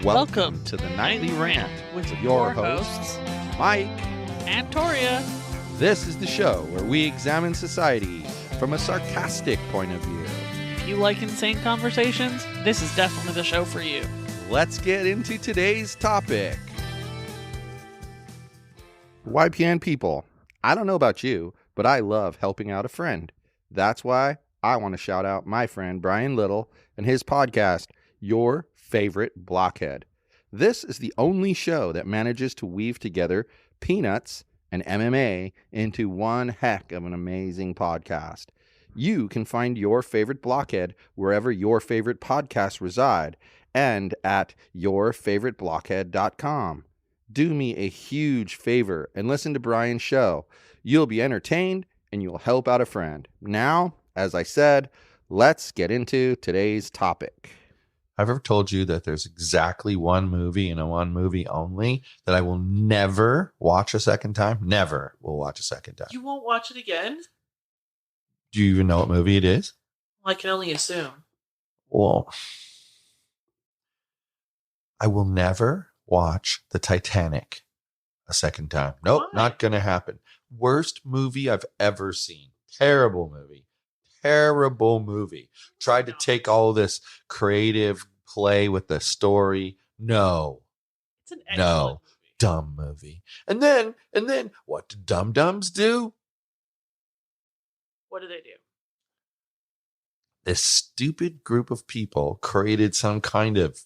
Welcome to the Nightly Rant with your hosts, Mike. and Torya. This is the show where we examine society from a sarcastic point of view. If you like insane conversations, this is definitely the show for you. Let's get into today's topic. YPN people, I don't know about you, but I love helping out a friend. That's why I want to shout out my friend Brian Little and his podcast, Your Favorite Blockhead. This is the only show that manages to weave together peanuts and MMA into one heck of an amazing podcast. You can find Your Favorite Blockhead wherever your favorite podcasts reside and at yourfavoriteblockhead.com. Do me a huge favor and listen to Brian's show. You'll be entertained and you'll help out a friend. Now, as I said, let's get into today's topic. I've ever told you that there's exactly one movie and a one movie only that I will never watch a second time? Never will watch a second time. You won't watch it again? Do you even know what movie it is? Well, I can only assume. Well, I will never watch the Titanic a second time. Nope, Why? not going to happen. Worst movie I've ever seen. Terrible movie. Terrible movie. Tried to take all this creative play with the story. No. It's an excellent movie. Dumb movie. And then what do dum-dums do? What do they do? This stupid group of people created some kind of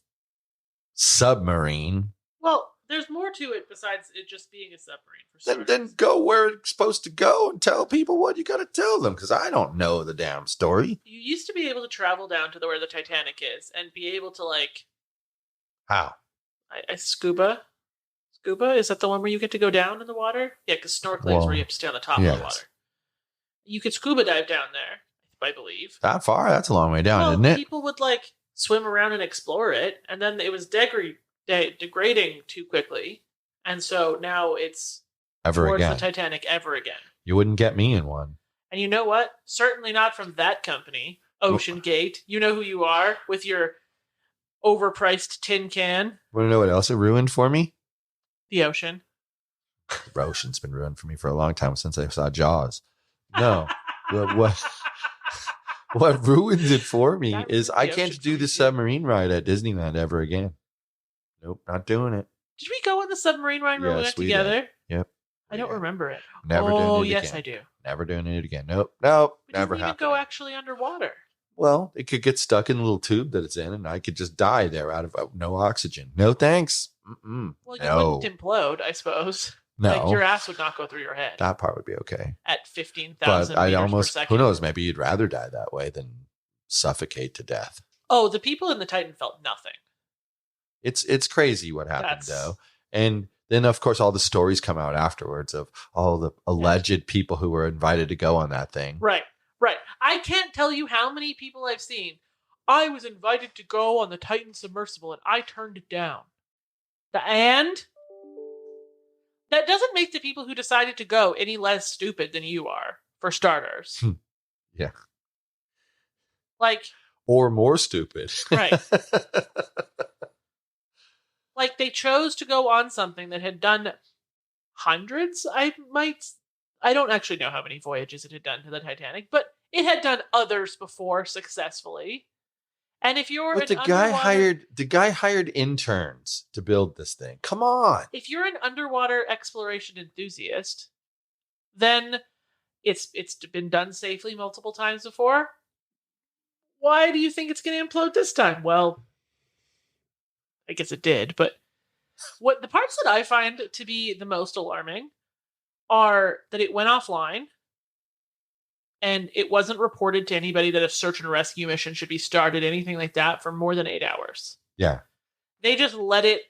submarine. Well, there's more to it besides it just being a submarine. For starters. Then go where it's supposed to go and tell people what you got to tell them, because I don't know the damn story. You used to be able to travel down to where the Titanic is and be able to, like... How? I scuba? Scuba? Is that the one where you get to go down in the water? Yeah, because snorkeling is where you have to stay on the top of the water. You could scuba dive down there, I believe. That far? That's a long way down, isn't it? People would, like, swim around and explore it, and then it was degrading too quickly, and so now it's Ever towards again. the Titanic ever again. You wouldn't get me in one. And you know what? Certainly not from that company, Ocean Gate. You know who you are with your overpriced tin can. Want to know what else it ruined for me? The ocean. The ocean's been ruined for me for a long time since I saw Jaws. No. what ruins it for me That is ruined I the can't ocean do for the you. submarine ride at Disneyland ever again. Nope, not doing it. Did we go on the submarine ride when we Yes, went we together? did. Yep. I don't remember it. Never doing it Oh, again. yes, I do. Never doing it again. Nope, We never didn't even happening. go actually underwater. Well, it could get stuck in the little tube that it's in, and I could just die there out of no oxygen. No thanks. Mm-mm. Well, you No. wouldn't implode, I suppose. No. Like, your ass would not go through your head That part would be okay. at 15,000 But I'd meters almost, per second. who knows, maybe you'd rather die that way than suffocate to death. Oh, the people in the Titan felt nothing. It's crazy what happened, That's- though. And then, of course, all the stories come out afterwards of all the alleged people who were invited to go on that thing. Right. I can't tell you how many people I've seen. I was invited to go on the Titan submersible and I turned it down. And that doesn't make the people who decided to go any less stupid than you are, for starters. Yeah. Like, Or more stupid. Right. like they chose to go on something that had done hundreds, I don't actually know how many voyages it had done to the Titanic, but it had done others before successfully. And if you're But an the guy hired interns to build this thing. Come on. if you're an underwater exploration enthusiast, then it's been done safely multiple times before. Why do you think it's going to implode this time? Well, I guess it did, but what the parts that I find to be the most alarming are that it went offline and it wasn't reported to anybody that a search and rescue mission should be started, anything like that, for more than 8 hours. Yeah. They just let it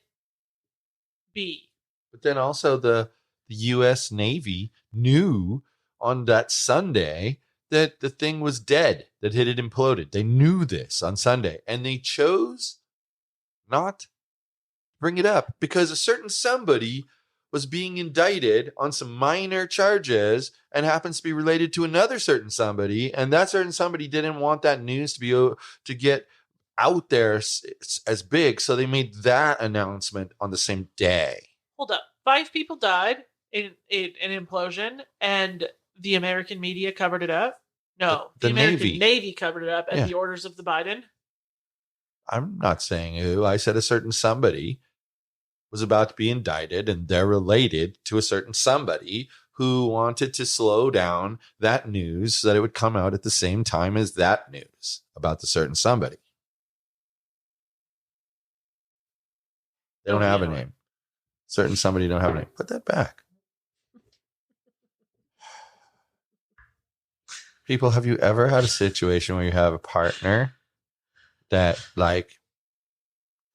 be. But then also the U.S. Navy knew on that Sunday that the thing was dead, that it had imploded. They knew this on Sunday, and they chose not to bring it up because a certain somebody was being indicted on some minor charges and happens to be related to another certain somebody, and that certain somebody didn't want that news to be to get out there as big, so they made that announcement on the same day. Hold up. 5 people died in an implosion, and the American media covered it up? No, The the American Navy. Navy covered it up at Yeah. the orders of the Biden. I'm not saying who. I said a certain somebody was about to be indicted, and they're related to a certain somebody who wanted to slow down that news so that it would come out at the same time as that news about the certain somebody. They don't have a name. Certain somebody don't have a name. Put that back. People, have you ever had a situation where you have a partner that like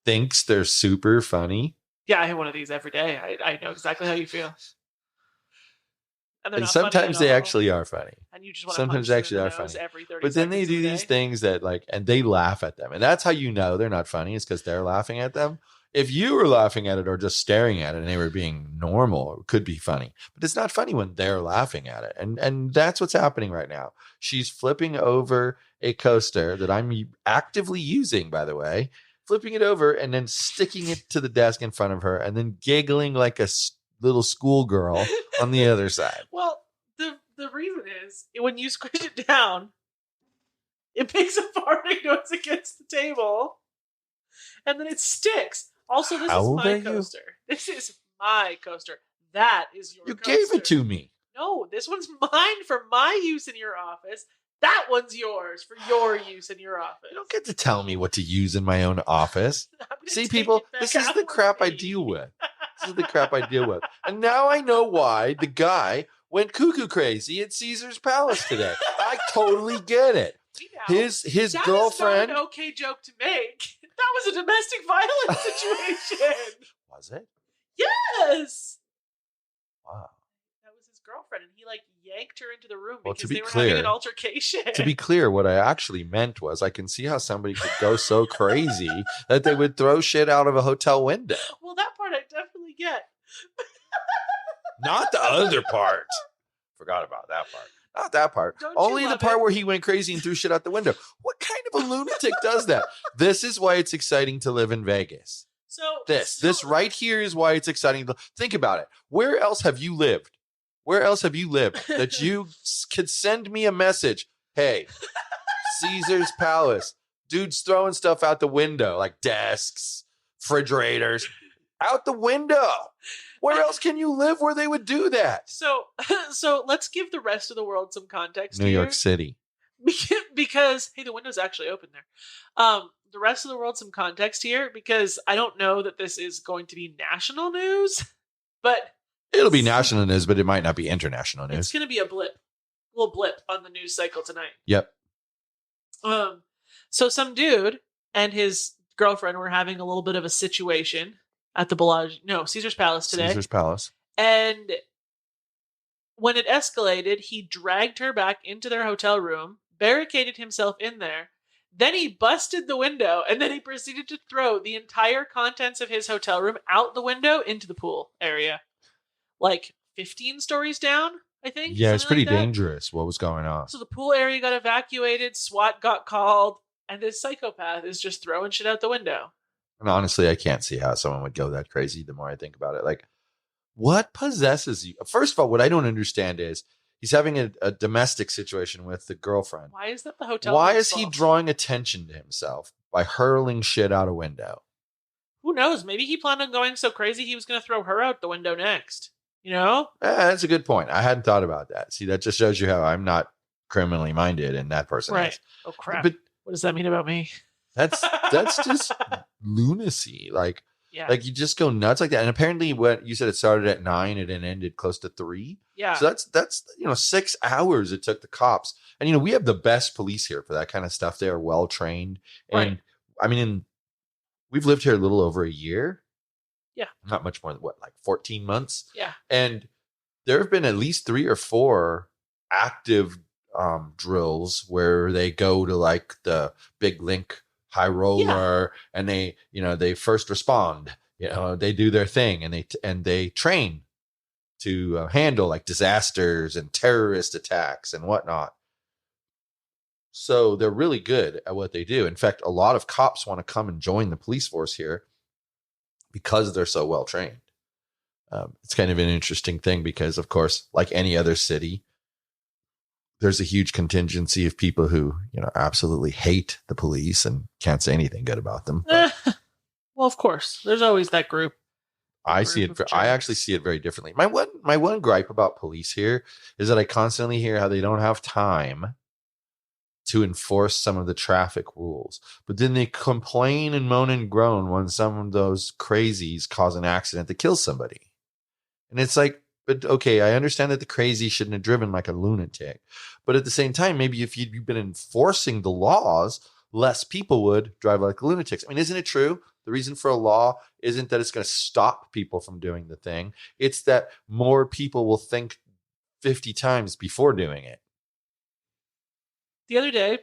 thinks they're super funny? Yeah, I have one of these every day. I know exactly how you feel. And sometimes they actually are funny. And you just want Sometimes to they punch actually them are in the nose funny. every 30 But then they seconds of do the these day. things that like, and they laugh at them. And that's how you know they're not funny, is because they're laughing at them. If you were laughing at it or just staring at it and they were being normal, it could be funny. But it's not funny when they're laughing at it. And that's what's happening right now. She's flipping over a coaster that I'm actively using, by the way, flipping it over and then sticking it to the desk in front of her and then giggling like a little schoolgirl on the other side. Well, the reason is when you squish it down, it makes a farting noise against the table, and then it sticks. Also, this How is old my are you? coaster. This is my coaster. That is your You coaster. gave it to me. No, this one's mine for my use in your office. That one's yours for your use in your office. You don't get to tell me what to use in my own office. I'm gonna See, take people, it back this is out the with crap I me. deal with. This is the crap I deal with. And now I know why the guy went cuckoo crazy at Caesar's Palace today. I totally get it. Now, His that girlfriend. is not an okay joke to make. That was a domestic violence situation. Was it? Yes. Wow. That was his girlfriend, and he like yanked her into the room Well, because to be they were having clear- an altercation. To be clear, what I actually meant was I can see how somebody could go so crazy that they would throw shit out of a hotel window. Well, that part I definitely get. Not the other part. Forgot about that part. Not that part. Don't you Only the love part it? where he went crazy and threw shit out the window. What kind of a lunatic does that? This is why it's exciting to live in Vegas. So This right here is why it's exciting. Think about it. Where else have you lived? Where else have you lived that you could send me a message? Hey, Caesar's Palace. Dude's throwing stuff out the window, like desks, refrigerators, out the window. Where else can you live where they would do that? So let's give the rest of the world some context. New here. York City. Because hey, the window's actually open there. The rest of the world some context here, because I don't know that this is going to be national news, but It'll be national news, but it might not be international it's news. going to be a little blip on the news cycle tonight. Yep. So some dude and his girlfriend were having a little bit of a situation at the Caesar's Palace today. Caesar's Palace. And when it escalated, he dragged her back into their hotel room, barricaded himself in there. Then he busted the window, and then he proceeded to throw the entire contents of his hotel room out the window into the pool area. Like 15 stories down, I think. Yeah, it's something pretty like that. dangerous what was going on. So the pool area got evacuated, SWAT got called, and this psychopath is just throwing shit out the window. And honestly, I can't see how someone would go that crazy the more I think about it. Like, what possesses you? First of all, what I don't understand is he's having a domestic situation with the girlfriend. Why is that the hotel? Why room's is he fault? drawing attention to himself by hurling shit out a window? Who knows? Maybe he planned on going so crazy he was going to throw her out the window next. You know? That's a good point. I hadn't thought about that. See, that just shows you how I'm not criminally minded and that person Right. is. Oh crap. But What does that mean about me? that's just lunacy. Like Yeah. you just go nuts like that. And apparently what you said, it started at 9 and it ended close to 3. Yeah. So that's 6 hours it took the cops. And we have the best police here for that kind of stuff. They are well trained. And Right. I mean, we've lived here a little over a year. Yeah. Not much more than 14 months. Yeah. And there have been at least 3 or 4 active drills where they go to like the big link high roller and they first respond, they do their thing and they train to handle like disasters and terrorist attacks and whatnot. So they're really good at what they do. In fact, a lot of cops want to come and join the police force here because they're so well trained. It's kind of an interesting thing because, of course, like any other city, there's a huge contingency of people who, absolutely hate the police and can't say anything good about them. But Well, of course, there's always that group. I actually see it very differently. My one gripe about police here is that I constantly hear how they don't have time to enforce some of the traffic rules, but then they complain and moan and groan when some of those crazies cause an accident that kills somebody. And it's like, but okay, I understand that the crazy shouldn't have driven like a lunatic, but at the same time, maybe if you'd been enforcing the laws, less people would drive like lunatics. I mean, isn't it true? The reason for a law isn't that it's going to stop people from doing the thing. It's that more people will think 50 times before doing it. The other day,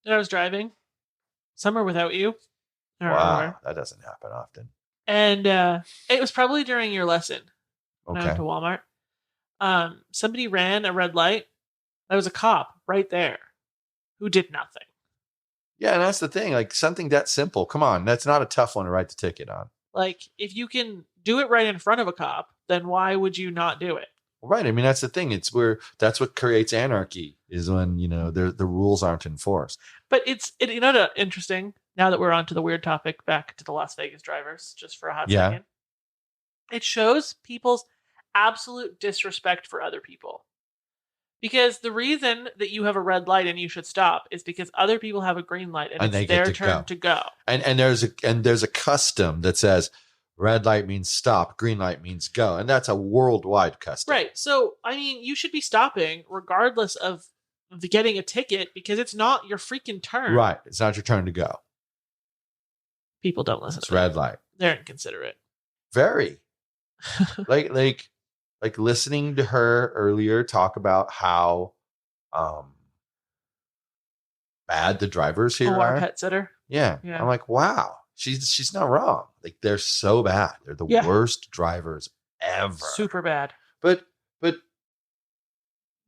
I was driving somewhere without you. I don't Wow, remember. that doesn't happen often. And it was probably during your lesson when I Okay. went to Walmart. Somebody ran a red light. There was a cop right there who did nothing. Yeah, and that's the thing. Like something that simple. Come on, that's not a tough one to write the ticket on. Like, if you can do it right in front of a cop, then why would you not do it? Right. I mean, that's the thing. That's what creates anarchy is when, the rules aren't enforced. But interesting, now that we're on to the weird topic, back to the Las Vegas drivers, just for a hot Yeah. second. It shows people's absolute disrespect for other people. Because the reason that you have a red light and you should stop is because other people have a green light and they it's get their to turn go. to go. And there's a custom that says red light means stop, green light means go. And that's a worldwide custom. Right. So, I mean, you should be stopping regardless of getting a ticket because it's not your freaking turn. Right. It's not your turn to go. People don't listen It's to that. red light. They're inconsiderate. Very. like listening to her earlier talk about how bad the drivers here Our are. pet sitter. Yeah. Yeah. I'm like, wow, she's not wrong. Like they're so bad. They're the worst drivers ever. Super bad. But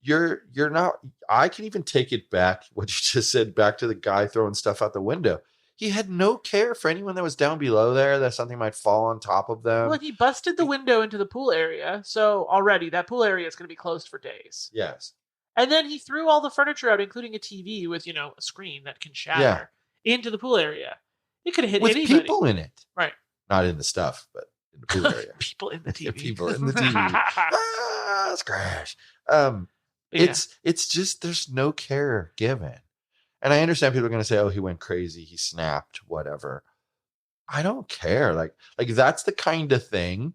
you're not. I can even take it back. What you just said back to the guy throwing stuff out the window. He had no care for anyone that was down below there, that something might fall on top of them. Well, he busted the window into the pool area, so already that pool area is going to be closed for days. Yes. And then he threw all the furniture out, including a TV with, a screen that can shatter, into the pool area. It could have hit With anybody. people in it. Right. Not in the stuff, but in the pool area. People in the TV. People in the TV. It's crash. Yeah. It's just there's no care given. And I understand people are going to say, oh, he went crazy. He snapped, whatever. I don't care. Like that's the kind of thing.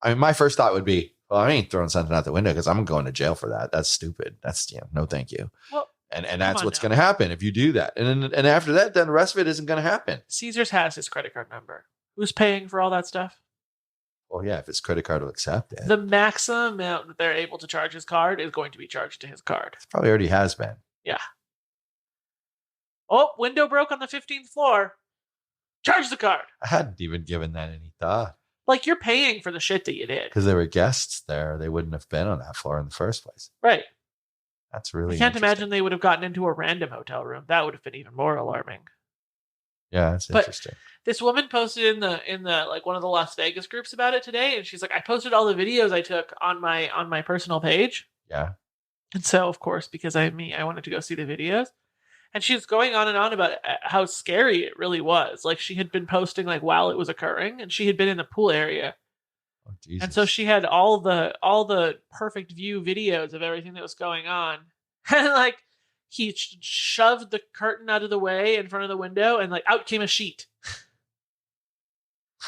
I mean, my first thought would be, well, I ain't throwing something out the window because I'm going to jail for that. That's stupid. That's, no, thank you. Well, and that's what's going to happen if you do that. And after that, then the rest of it isn't going to happen. Caesars has his credit card number. Who's paying for all that stuff? Well, yeah, if his credit card will accept it. The maximum amount that they're able to charge his card is going to be charged to his card. It probably already has been. Yeah. Oh, window broke on the 15th floor. Charge the card. I hadn't even given that any thought. Like, you're paying for the shit that you did. Because there were guests there. They wouldn't have been on that floor in the first place. Right. That's really I can't interesting. imagine they would have gotten into a random hotel room. That would have been even more alarming. Yeah, that's interesting. This woman posted in the like one of the Las Vegas groups about it today, and she's like, I posted all the videos I took on my personal page. Yeah. And so, of course, because I wanted to go see the videos. And she was going on and on about how scary it really was. Like, she had been posting like while it was occurring, and she had been in the pool area. Oh, Jesus. And so she had all the perfect view videos of everything that was going on. And like, he shoved the curtain out of the way in front of the window, and like out came a sheet.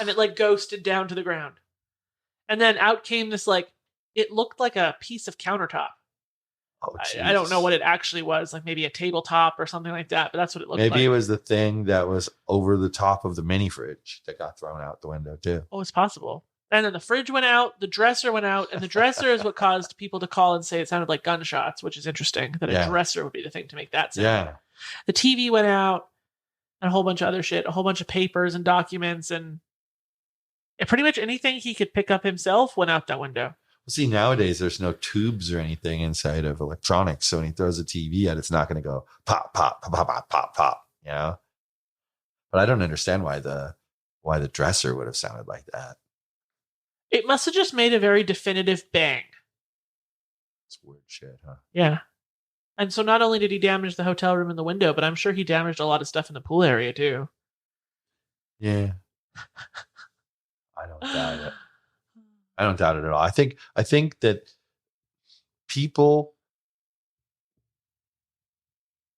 And it like ghosted down to the ground. And then out came this like, it looked like a piece of countertop. Oh, I don't know what it actually was, like maybe a tabletop or something like that, but that's what it looked like. Maybe it was the thing that was over the top of the mini fridge that got thrown out the window too. Oh, it's possible. And then the fridge went out, the dresser went out, and the dresser is what caused people to call and say it sounded like gunshots, which is interesting, that a dresser would be the thing to make that sound. Yeah. The TV went out, and a whole bunch of other shit, a whole bunch of papers and documents, and pretty much anything he could pick up himself went out that window. See, nowadays there's no tubes or anything inside of electronics. So when he throws a TV at, it's not going to go pop, pop, pop, pop, pop, pop, pop, you know? But I don't understand why the dresser would have sounded like that. It must have just made a very definitive bang. It's weird shit, huh? Yeah. And so not only did he damage the hotel room and the window, but I'm sure he damaged a lot of stuff in the pool area too. Yeah. I don't doubt it. I don't doubt it at all. I think that people,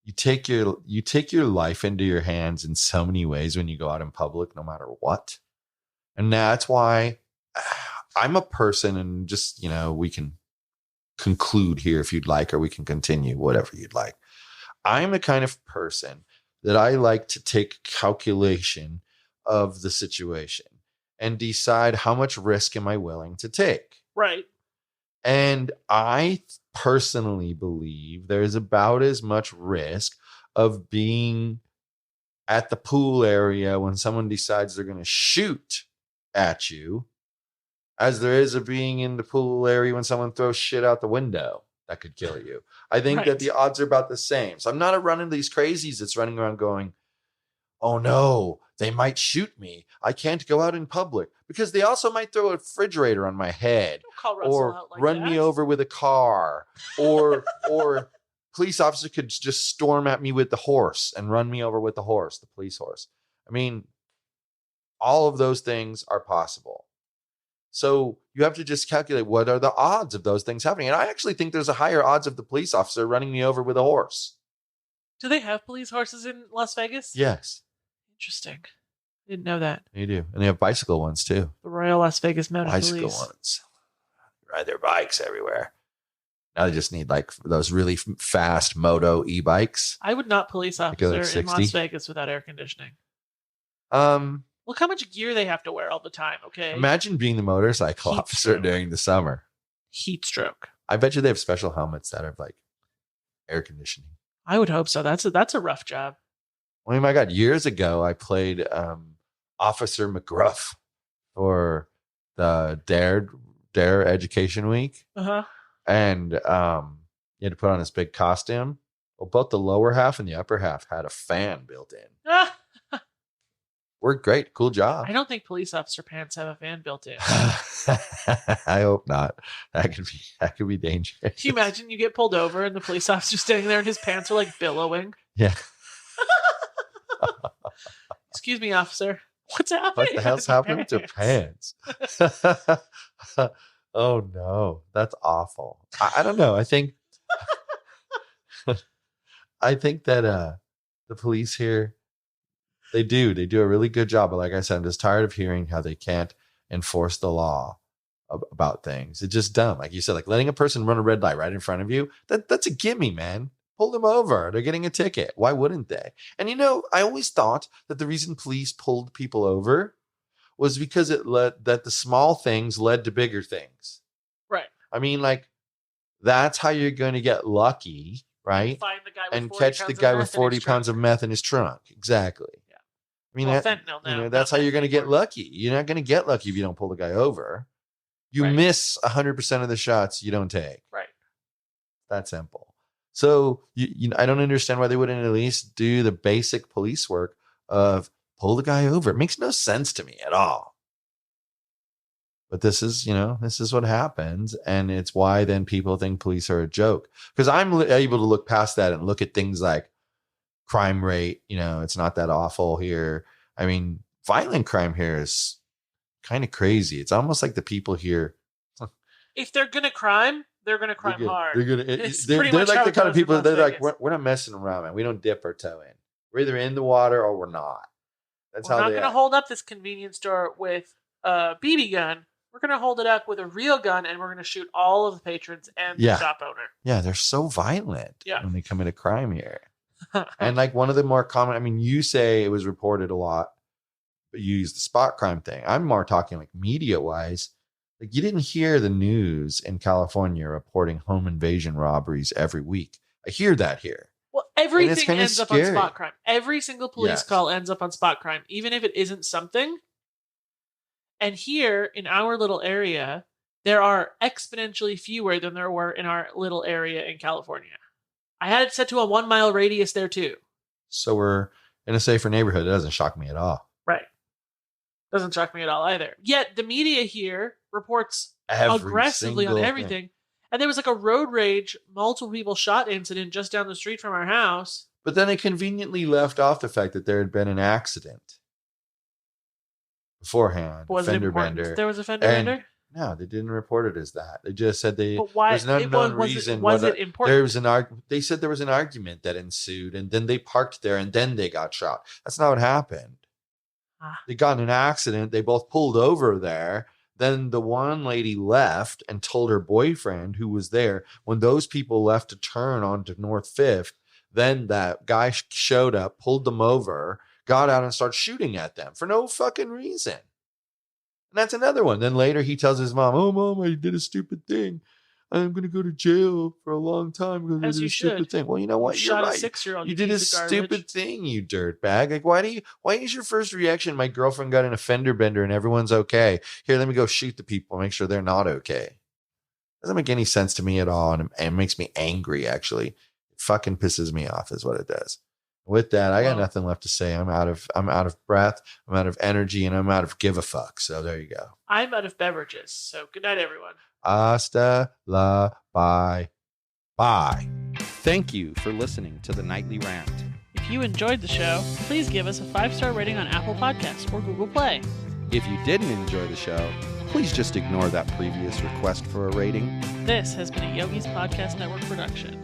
you take your life into your hands in so many ways when you go out in public, no matter what. And that's why I'm a person, and just, we can conclude here if you'd like, or we can continue, whatever you'd like. I'm the kind of person that I like to take calculation of the situation and decide how much risk am I willing to take. Right. And I personally believe there's about as much risk of being at the pool area when someone decides they're going to shoot at you as there is of being in the pool area when someone throws shit out the window that could kill you. I think that the odds are about the same. So I'm not running these crazies that's running around going, oh no, they might shoot me. I can't go out in public, because they also might throw a refrigerator on my head, or run me over with a car, or police officer could just storm at me with the horse and run me over with the horse, the police horse. I mean, all of those things are possible. So you have to just calculate what are the odds of those things happening. And I actually think there's a higher odds of the police officer running me over with a horse. Do they have police horses in Las Vegas? Yes. Interesting. Didn't know that. They do. And they have bicycle ones too. The Royal Las Vegas Mounted Bicycle Police. ones. Ride their bikes everywhere. Now they just need like those really fast moto e-bikes. I would not police officer in Las Vegas without air conditioning. Look how much gear they have to wear all the time, okay? Imagine being the motorcycle officer during the summer. Heat stroke. I bet you they have special helmets that have like air conditioning. I would hope so. That's a rough job. Oh my God. Years ago, I played Officer McGruff for the Dare Education Week. Uh-huh. And you had to put on this big costume. Well, both the lower half and the upper half had a fan built in. Worked great. Cool job. I don't think police officer pants have a fan built in. I hope not. That could be dangerous. Can you imagine you get pulled over and the police officer standing there and his pants are like billowing? Yeah. Excuse me, officer. What's happening? What the hell's happening to pants? Oh no, that's awful. I don't know. I think that the police here, they do a really good job. But like I said, I'm just tired of hearing how they can't enforce the law about things. It's just dumb. Like you said, like letting a person run a red light right in front of you, that's a gimme, man. Pull them over. They're getting a ticket. Why wouldn't they? And I always thought that the reason police pulled people over was because that the small things led to bigger things. Right. I mean, like, that's how you're going to get lucky, right? Find the guy with and catch the guy with 40 pounds of meth in his trunk. Exactly. Yeah. I mean, fentanyl now. That's how you're going to get lucky. You're not going to get lucky if you don't pull the guy over. You miss 100% of the shots you don't take. Right. That simple. So I don't understand why they wouldn't at least do the basic police work of pull the guy over. It makes no sense to me at all. But this is what happens. And it's why then people think police are a joke. Because I'm able to look past that and look at things like crime rate. It's not that awful here. I mean, violent crime here is kind of crazy. It's almost like the people here. If they're going to crime, they're going to crime hard. They're like the kind of people that they're like, we're not messing around, man. We don't dip our toe in. We're either in the water or we're not. That's how we're not going to hold up this convenience store with a BB gun. We're going to hold it up with a real gun, and we're going to shoot all of the patrons and the shop owner. Yeah, they're so violent when they commit a crime here. And like one of the more common, I mean, you say it was reported a lot, but you use the spot crime thing. I'm more talking like media-wise. Like you didn't hear the news in California reporting home invasion robberies every week. I hear that here. Well, everything ends up on spot crime. Every single police call ends up on spot crime, even if it isn't something. And here in our little area, there are exponentially fewer than there were in our little area in California. I had it set to a 1 mile radius there too. So we're in a safer neighborhood. It doesn't shock me at all. Right. Doesn't shock me at all either. Yet the media here reports Every aggressively on single everything. thing. And there was like a road rage, multiple people shot incident just down the street from our house. But then they conveniently left off the fact that there had been an accident beforehand. Was it Fender important bender. there was a fender And- bender? No, they didn't report it as that. They just said But why? there's no known reason. Was it important? There was they said there was an argument that ensued, and then they parked there, and then they got shot. That's not what happened. They got in an accident. They both pulled over there. Then the one lady left and told her boyfriend who was there. When those people left to turn onto North 5th, then that guy showed up, pulled them over, got out and started shooting at them for no fucking reason. And that's another one. Then later he tells his mom, "Oh, Mom, I did a stupid thing. I'm going to go to jail for a long time because I As did you a stupid should. thing." Well, you know what? You You're shot a right. 6-year-old. You did a piece of stupid garbage. thing, you dirtbag. Like, why is your first reaction, my girlfriend got in a fender bender and everyone's okay? Here, let me go shoot the people, make sure they're not okay. Doesn't make any sense to me at all. And it makes me angry, actually. It fucking pisses me off, is what it does. With that, I got Well- nothing left to say. I'm out of breath, I'm out of energy, and I'm out of give a fuck. So there you go. I'm out of beverages. So good night, everyone. Hasta la bye. Bye. Thank you for listening to the Nightly Rant. If you enjoyed the show, please give us a 5-star rating on Apple Podcasts or Google Play. If you didn't enjoy the show, please just ignore that previous request for a rating. This has been a Yogi's Podcast Network production.